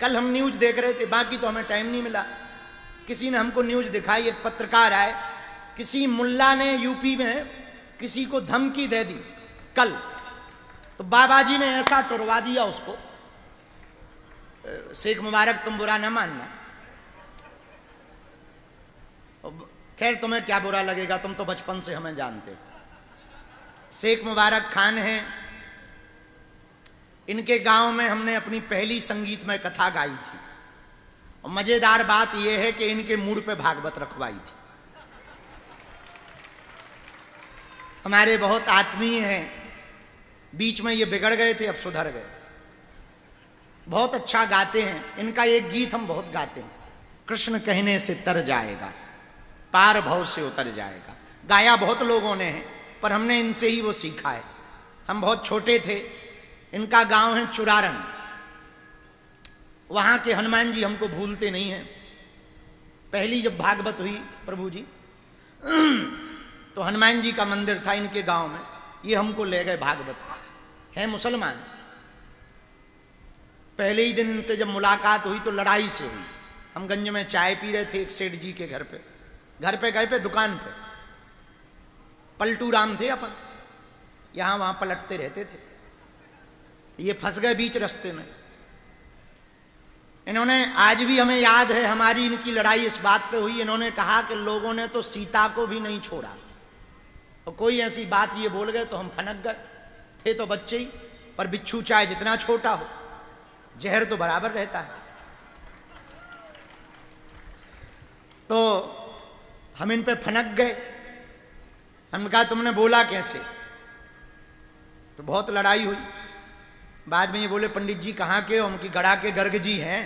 कल हम न्यूज देख रहे थे, बाकी तो हमें टाइम नहीं मिला। किसी ने हमको न्यूज दिखाई, एक पत्रकार आए, किसी मुल्ला ने यूपी में किसी को धमकी दे दी कल, तो बाबा जी ने ऐसा टुरवा दिया उसको, शेख मुबारक तुम बुरा ना मानना, खैर तुम्हें क्या बुरा लगेगा, तुम तो बचपन से हमें जानते हो। शेख मुबारक खान हैं, इनके गांव में हमने अपनी पहली संगीतमय कथा गाई थी, और मजेदार बात यह है कि इनके मूड पे भागवत रखवाई थी। हमारे बहुत आत्मीय हैं, बीच में ये बिगड़ गए थे, अब सुधर गए, बहुत अच्छा गाते हैं। इनका एक गीत हम बहुत गाते हैं, कृष्ण कहने से तर जाएगा, पार भव से उतर जाएगा। गाया बहुत लोगों ने है, पर हमने इनसे ही वो सीखा है। हम बहुत छोटे थे, इनका गांव है चुरारन, वहां के हनुमान जी हमको भूलते नहीं हैं। पहली जब भागवत हुई प्रभु जी तो हनुमान जी का मंदिर था इनके गांव में, ये हमको ले गए भागवत, है मुसलमान। पहले ही दिन इनसे जब मुलाकात हुई तो लड़ाई से हुई। हम गंज में चाय पी रहे थे एक सेठ जी के घर पे गए पे दुकान पे, पलटू राम थे अपन, यहां वहां पलटते रहते थे। ये फंस गए बीच रास्ते में। इन्होंने, आज भी हमें याद है हमारी इनकी लड़ाई इस बात पे हुई, इन्होंने कहा कि लोगों ने तो सीता को भी नहीं छोड़ा, और कोई ऐसी बात ये बोल गए तो हम फनक गए। थे तो बच्चे ही, पर बिच्छू चाहे जितना छोटा हो, जहर तो बराबर रहता है। तो हम इन पे फनक गए। हमने कहा तुमने बोला कैसे? तो बहुत लड़ाई हुई। बाद में ये बोले पंडित जी कहाँ के हो? हम की गड़ा के गर्ग जी हैं।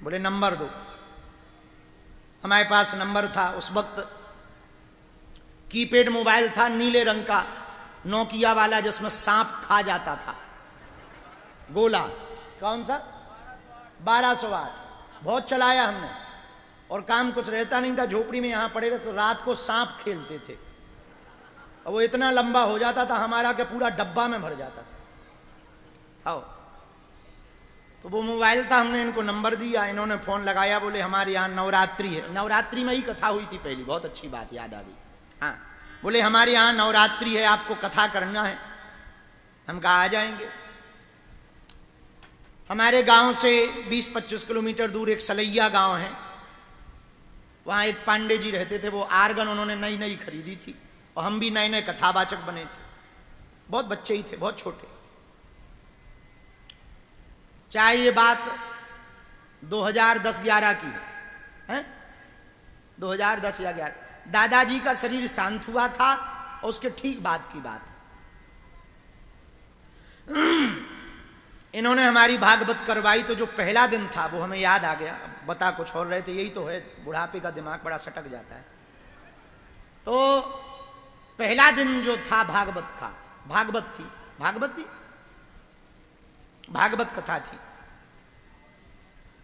बोले नंबर दो। हमारे पास नंबर था, उस वक्त कीपैड मोबाइल था, नीले रंग का, नोकिया वाला, जिसमें सांप खा जाता था, गोला। कौन सा? 1208। बहुत चलाया हमने, और काम कुछ रहता नहीं था, झोपड़ी में यहां पड़े रहे तो रात को सांप खेलते थे, और वो इतना लंबा हो जाता था हमारा कि पूरा डब्बा में भर जाता था। आओ, तो वो मोबाइल था, हमने इनको नंबर दिया, इन्होंने फोन लगाया, बोले हमारे यहाँ नवरात्रि है। नवरात्रि में ही कथा हुई थी पहली, बहुत अच्छी बात याद आ गई। हाँ, बोले हमारे यहाँ नवरात्रि है, आपको कथा करना है। हम कहा आ जाएंगे। हमारे गांव से 20-25 किलोमीटर दूर एक सलैया गांव है, वहां एक पांडे जी रहते थे। वो आर्गन उन्होंने नई नई खरीदी थी, और हम भी नए नए कथावाचक बने थे, बहुत बच्चे ही थे, बहुत छोटे। चाहे ये बात 2010-11 की है, 2010 या 11, दादाजी का शरीर शांत हुआ था, और उसके ठीक बाद की बात। इन्होंने हमारी भागवत करवाई, तो जो पहला दिन था वो हमें याद आ गया। बता कुछ और रहे थे, यही तो है, बुढ़ापे का दिमाग बड़ा सटक जाता है। तो पहला दिन जो था भागवत का, भागवत थी, भागवत कथा थी।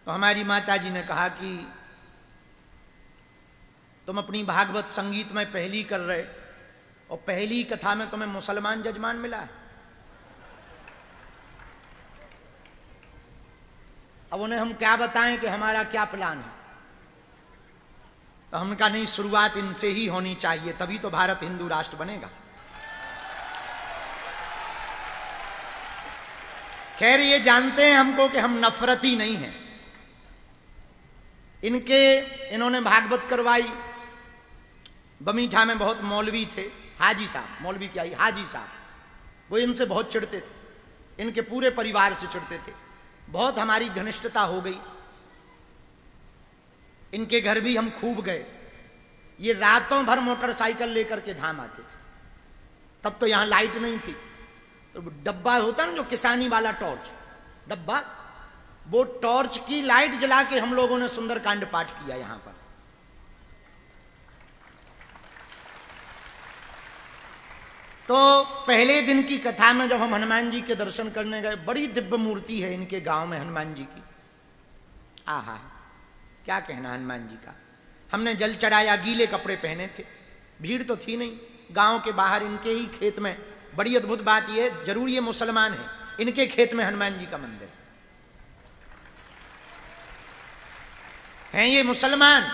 तो हमारी माता जी ने कहा कि तुम अपनी भागवत संगीत में पहली कर रहे, और पहली कथा में तुम्हें मुसलमान जजमान मिला है। अब उन्हें हम क्या बताएं कि हमारा क्या प्लान है? तो हमने कहा नहीं, शुरुआत इनसे ही होनी चाहिए, तभी तो भारत हिंदू राष्ट्र बनेगा। खैर ये जानते हैं हमको कि हम नफरती नहीं हैं। इन्होंने भागवत करवाई। बमीठा में बहुत मौलवी थे, हाजी साहब, मौलवी क्या ही, हाजी साहब, वो इनसे बहुत चिढ़ते थे, इनके पूरे परिवार से चिढ़ते थे। बहुत हमारी घनिष्ठता हो गई, इनके घर भी हम खूब गए। ये रातों भर मोटरसाइकिल लेकर के धाम आते थे। तब तो यहां लाइट नहीं थी, तो डब्बा होता ना जो किसानी वाला टॉर्च डब्बा, वो टॉर्च की लाइट जला के हम लोगों ने सुंदरकांड पाठ किया यहां पर। तो पहले दिन की कथा में जब हम हनुमान जी के दर्शन करने गए, बड़ी दिव्य मूर्ति है इनके गांव में हनुमान जी की। आहा, क्या कहना हनुमान जी का। हमने जल चढ़ाया, गीले कपड़े पहने थे, भीड़ तो थी नहीं। गांव के बाहर इनके ही खेत में, बड़ी अद्भुत बात यह, जरूर ये मुसलमान है, इनके खेत में हनुमान जी का मंदिर। हैं ये मुसलमान,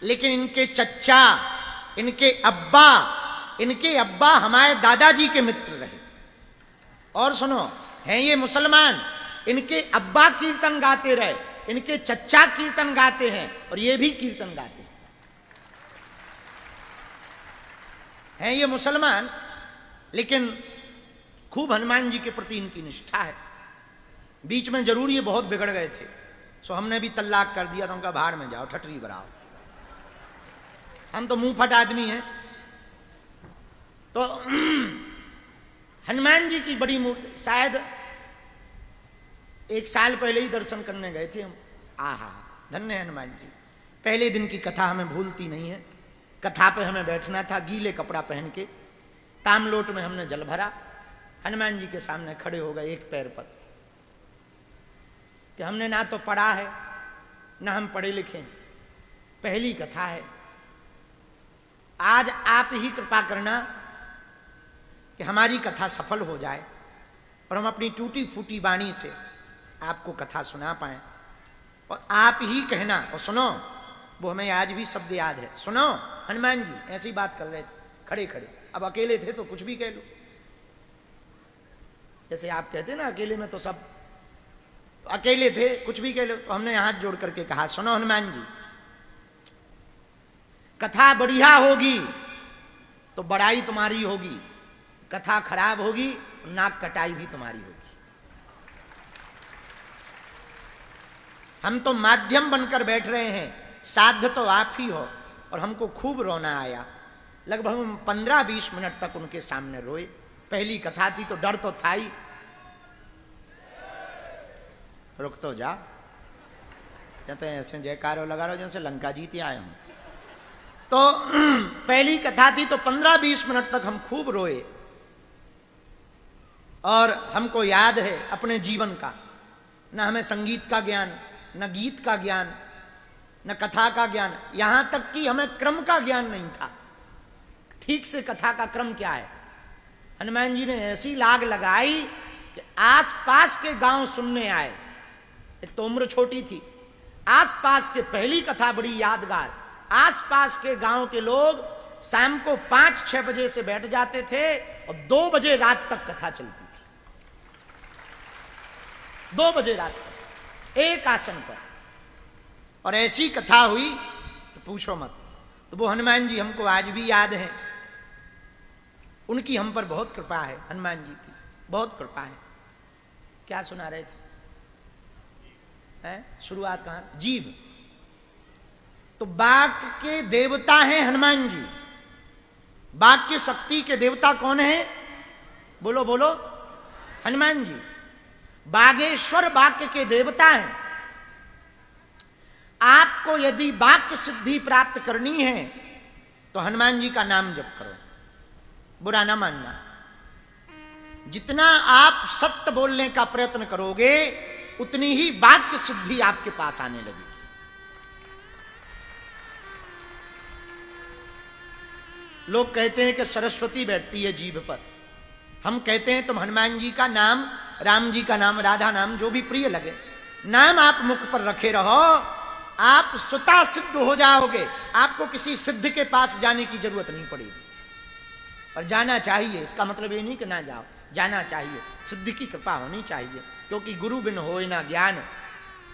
लेकिन इनके चच्चा, इनके अब्बा हमारे दादाजी के मित्र रहे। और सुनो, हैं ये मुसलमान, इनके अब्बा कीर्तन गाते रहे, इनके चच्चा कीर्तन गाते हैं और ये भी कीर्तन गाते हैं ये मुसलमान, लेकिन खूब हनुमान जी के प्रति इनकी निष्ठा है। बीच में जरूर ये बहुत बिगड़ गए थे, सो हमने भी तल्लाक कर दिया था, उनका भाड़ में जाओ, ठटरी बराओ, हम तो मुंह फट आदमी हैं। तो हनुमान जी की बड़ी मूर्ति, शायद 1 साल पहले ही दर्शन करने गए थे हम। आहा, धन्य है हनुमान जी। पहले दिन की कथा हमें भूलती नहीं है। कथा पे हमें बैठना था, गीले कपड़ा पहन के, तामलोट में हमने जल भरा, हनुमान जी के सामने खड़े हो गए एक पैर पर, कि हमने ना तो पढ़ा है ना हम पढ़े लिखे, पहली कथा है, आज आप ही कृपा करना कि हमारी कथा सफल हो जाए और हम अपनी टूटी फूटी वाणी से आपको कथा सुना पाए। और आप ही कहना, और सुनो, वो हमें आज भी शब्द याद है, सुनो हनुमान जी ऐसी बात कर रहे थे खड़े खड़े, अब अकेले थे तो कुछ भी कह लो, जैसे आप कहते ना अकेले में तो सब, तो अकेले थे कुछ भी कह लो। तो हमने हाथ जोड़ करके कहा, सुनो हनुमान जी, कथा बढ़िया होगी तो बड़ाई तुम्हारी होगी, कथा खराब होगी नाक कटाई भी तुम्हारी होगी। हम तो माध्यम बनकर बैठ रहे हैं, साध्य तो आप ही हो। और हमको खूब रोना आया, लगभग 15-20 मिनट तक उनके सामने रोए। पहली कथा थी तो डर तो था ही, रुक तो जा, कहते हैं ऐसे जयकारो लगा रहे हो जैसे लंका जीते आए हूं। तो पहली कथा थी तो 15-20 मिनट तक हम खूब रोए। और हमको याद है अपने जीवन का, न हमें संगीत का ज्ञान, न गीत का ज्ञान, न कथा का ज्ञान, यहां तक कि हमें क्रम का ज्ञान नहीं था, ठीक से कथा का क्रम क्या है। हनुमान जी ने ऐसी लाग लगाई कि आसपास के गांव सुनने आए। एक तो उम्र छोटी थी, आसपास के, पहली कथा बड़ी यादगार, आसपास के गांव के लोग शाम को 5-6 बजे से बैठ जाते थे और 2 बजे रात तक कथा चलती थी। 2 बजे रात तक एक आसन पर, और ऐसी कथा हुई तो पूछो मत। तो वो हनुमान जी हमको आज भी याद है, उनकी हम पर बहुत कृपा है, हनुमान जी की बहुत कृपा है। क्या सुना रहे थे? शुरुआत कहां? जीभ। तो वाक के देवता हैं हनुमान जी। वाक्य शक्ति के देवता कौन है? बोलो बोलो, हनुमान जी। बागेश्वर वाक्य के देवता हैं। आपको यदि वाक्य सिद्धि प्राप्त करनी है तो हनुमान जी का नाम जप करो, बुरा ना मानना। जितना आप सत्य बोलने का प्रयत्न करोगे उतनी ही वाक्य सिद्धि आपके पास आने लगेगी। लोग कहते हैं कि सरस्वती बैठती है जीभ पर, हम कहते हैं तुम हनुमान जी का नाम, राम जी का नाम, राधा नाम, जो भी प्रिय लगे, नाम आप मुख पर रखे रहो, आप स्वतः सिद्ध हो जाओगे। आपको किसी सिद्ध के पास जाने की जरूरत नहीं पड़ेगी। और जाना चाहिए, इसका मतलब ये नहीं कि ना जाओ, जाना चाहिए, सिद्ध की कृपा होनी चाहिए। क्योंकि गुरु बिन होए ना ज्ञान,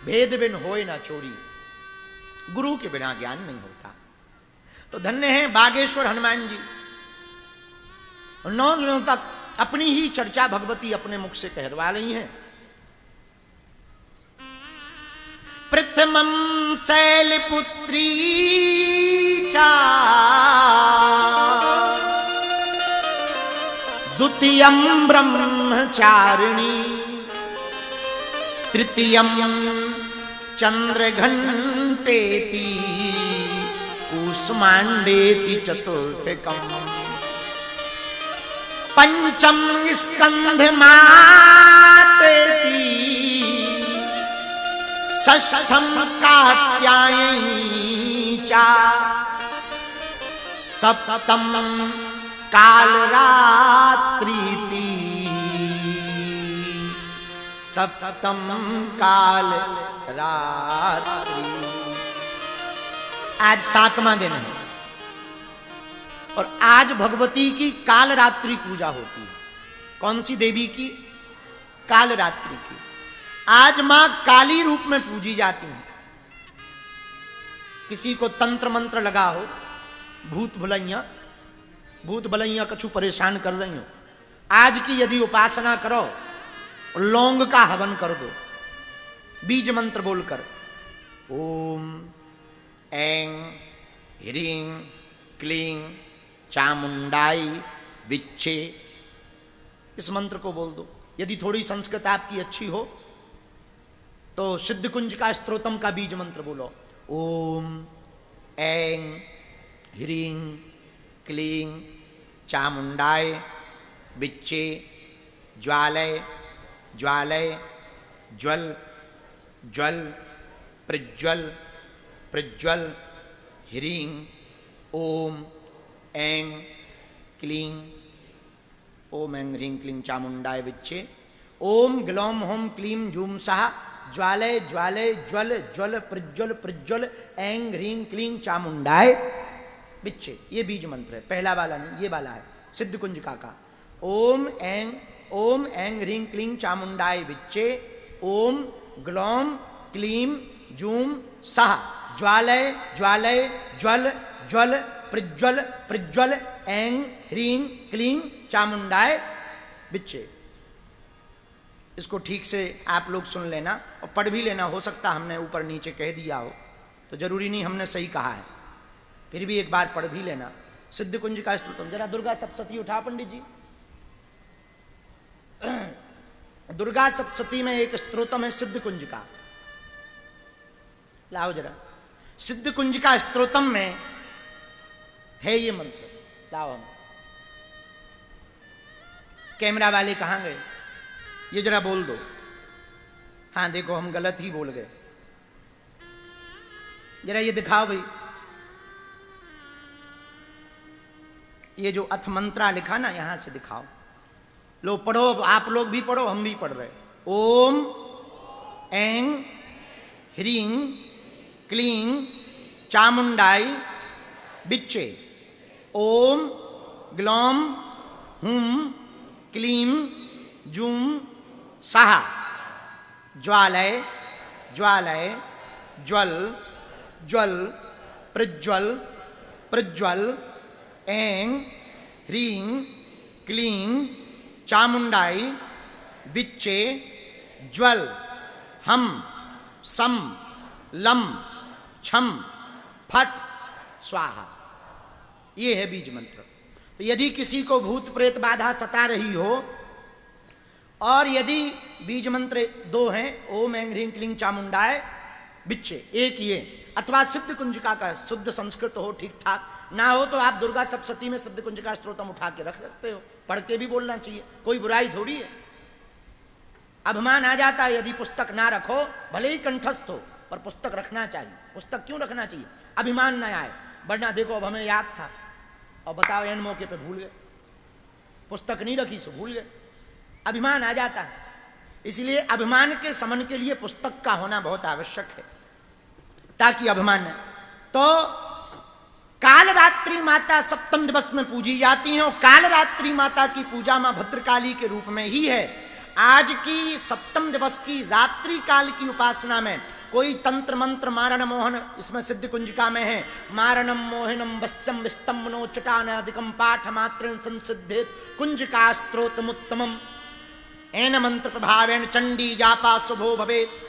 भेद बिन होए ना चोरी, गुरु के बिना ज्ञान नहीं होता। तो धन्य है बागेश्वर हनुमान जी। 9 दिनों तक अपनी ही चर्चा भगवती अपने मुख से कहरवा रही हैं। प्रथमं शैलपुत्री चा, द्वितीयं ब्रह्मचारिणी, तृतीयं चंद्रघंटेति, कूष्मांडेति चतुर्थकम्, पंचम स्कंधमातेति, षष्ठम कात्यायनी चा, सप्तम कालरात्रीति, सप्तम काल रात्रि। आज 7वां दिन है और आज भगवती की कालरात्रि पूजा होती है। कौन सी देवी की? कालरात्रि की। आज मां काली रूप में पूजी जाती हैं। किसी को तंत्र मंत्र लगा हो, भूत भलैया कछु परेशान कर रही हो, आज की यदि उपासना करो, लौंग का हवन कर दो, बीज मंत्र बोलकर ओम ऐं ह्रीं क्लीं चामुंडाई विच्छे, इस मंत्र को बोल दो। यदि थोड़ी संस्कृत आपकी अच्छी हो तो सिद्ध कुंज का स्तोत्रम का बीज मंत्र बोलो, ओम ऐं ह्रीं क्लीं चामुंडाय विच्छे ज्वालय ज्वालय ज्वल ज्वल प्रज्वल प्रज्वल ह्रीं ओम ऐं क्लीं, ओम ऐं ह्रीं क्लीं चामुंडाय विच्छे, ओम ग्लौम होम क्लीं जूम सहा ज्वालय ज्वालय ज्वल ज्वल प्रज्वल प्रज्वल ऐं ह्रीं क्लीं चामुंडाय विच्छे। ये बीज मंत्र है, पहला वाला नहीं, ये वाला है सिद्ध कुंज का। ओम ऐं ह्रीं क्लीं चामुंडाय विच्छे, ओम ग्लौम क्लीं जूम सहा ज्वालय ज्वालय ज्वल ज्वल प्रज्वल प्रज्वल ऐं ह्रीं क्लीं चामुंडाय विच्छे। इसको ठीक से आप लोग सुन लेना और पढ़ भी लेना। हो सकता हमने ऊपर नीचे कह दिया हो तो जरूरी नहीं हमने सही कहा है, फिर भी एक बार पढ़ भी लेना। सिद्ध कुंज का स्तोत्रम, जरा दुर्गा सप्तशती उठा पंडित जी। दुर्गा सप्तशती में एक स्तोत्रम है सिद्ध कुंज का, लाओ जरा। सिद्ध कुंज का स्तोत्रम में है ये मंत्र, लाओ। हम कैमरा वाले कहां गए? ये जरा बोल दो। हाँ देखो हम गलत ही बोल गए, जरा ये दिखाओ भाई। ये जो अथ मंत्रा लिखा ना, यहां से दिखाओ। लो पढ़ो, आप लोग भी पढ़ो, हम भी पढ़ रहे। ओम ऐं ह्रीं क्लीं चामुंडाई विच्छे, ओम ग्लौम हुम क्लीं जूम सहा ज्वालय ज्वालय ज्वल ज्वल प्रज्वल प्रज्वल ऐं ह्रीं क्लीं चामुंडाई विच्छे ज्वल हम सम लम छम फट स्वाहा। ये है बीज मंत्र। तो यदि किसी को भूत प्रेत बाधा सता रही हो और यदि बीज मंत्र 2 हैं, ओम ऐं ह्रीं क्लीं चामुंडाय विच्छे, एक ये, अथवा सिद्ध कुंजिका का शुद्ध संस्कृत हो ठीक ठाक, ना हो तो आप दुर्गा सप्तशती में सिद्ध कुंजिका स्तोत्रम उठा के रख सकते हो, पढ़ के भी बोलना चाहिए, कोई बुराई थोड़ी है। अभिमान आ जाता है यदि पुस्तक ना रखो, भले ही कंठस्थ हो पर पुस्तक रखना चाहिए। पुस्तक क्यों रखना चाहिए? अभिमान न आए, वरना देखो अब हमें याद था और बताओ एन मौके पे भूल गए, पुस्तक नहीं रखी सो भूल गए, अभिमान आ जाता है। इसलिए अभिमान के समन के लिए पुस्तक का होना बहुत आवश्यक है, ताकि अभिमान न। तो कालरात्रि माता सप्तम दिवस में पूजी जाती हैं और कालरात्रि माता की पूजा मां भद्रकाली के रूप में ही है। आज की सप्तम दिवस की रात्रि काल की उपासना में कोई तंत्र मंत्र मारण मोहन, इसमें सिद्ध कुंजिका में है, मारणम मोहनम वस्यम विस्तम्भनो चटानादिकम पाठ मात्र संसिद्धेत कुंजिका स्तोत्रमुत्तमम एन मंत्र प्रभावेन चंडी जापा शुभो भवेत।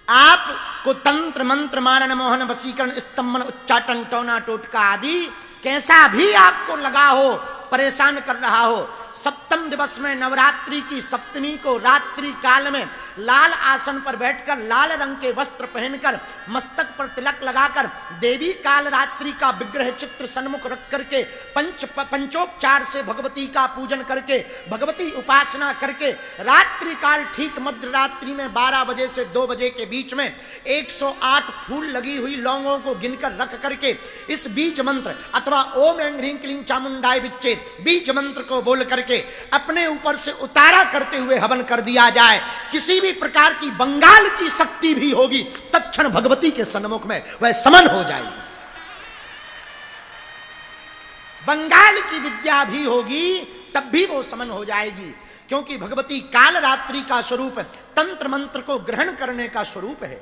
आपको तंत्र मंत्र मारण मोहन वशीकरण स्तंभन उच्चाटन टोना टोटका आदि कैसा भी आपको लगा हो, परेशान कर रहा हो, सप्तम दिवस में नवरात्रि की सप्तमी को रात्रि काल में लाल आसन पर बैठकर लाल रंग के वस्त्र पहनकर मस्तक पर तिलक लगाकर देवी काल रात्रि का विग्रह चित्र सन्मुख रख करके पंचोपचार से भगवती का पूजन करके भगवती उपासना करके रात्रि काल ठीक मध्य रात्रि में 12 बजे से 2 बजे के बीच में 108 फूल लगी हुई लौंगों को गिनकर रख करके इस बीज मंत्र अथवा ओम ऐं ह्रीं क्लीं चामुंडाय विच्छे बीज मंत्र को बोल करके अपने ऊपर से उतारा करते हुए हवन कर दिया जाए। किसी भी प्रकार की बंगाल की शक्ति भी होगी तत्क्षण भगवती के सन्मुख में वह समन हो जाएगी। बंगाल की विद्या भी होगी तब भी वो समन हो जाएगी, क्योंकि भगवती काल रात्रि का स्वरूप तंत्र मंत्र को ग्रहण करने का स्वरूप है।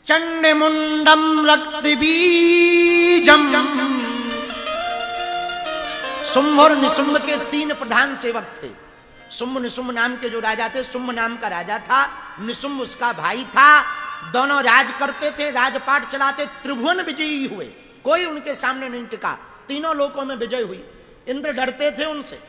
चंड मुंडम रक्त बीजम, शुंभ और निशुंभ के 3 प्रधान सेवक थे। शुंभ निशुंभ नाम के जो राजा थे, शुंभ नाम का राजा था, निशुंभ उसका भाई था। दोनों राज करते थे, राजपाट चलाते, त्रिभुवन विजयी हुए, कोई उनके सामने नहीं टिका, तीनों लोकों में विजय हुई। इंद्र डरते थे उनसे,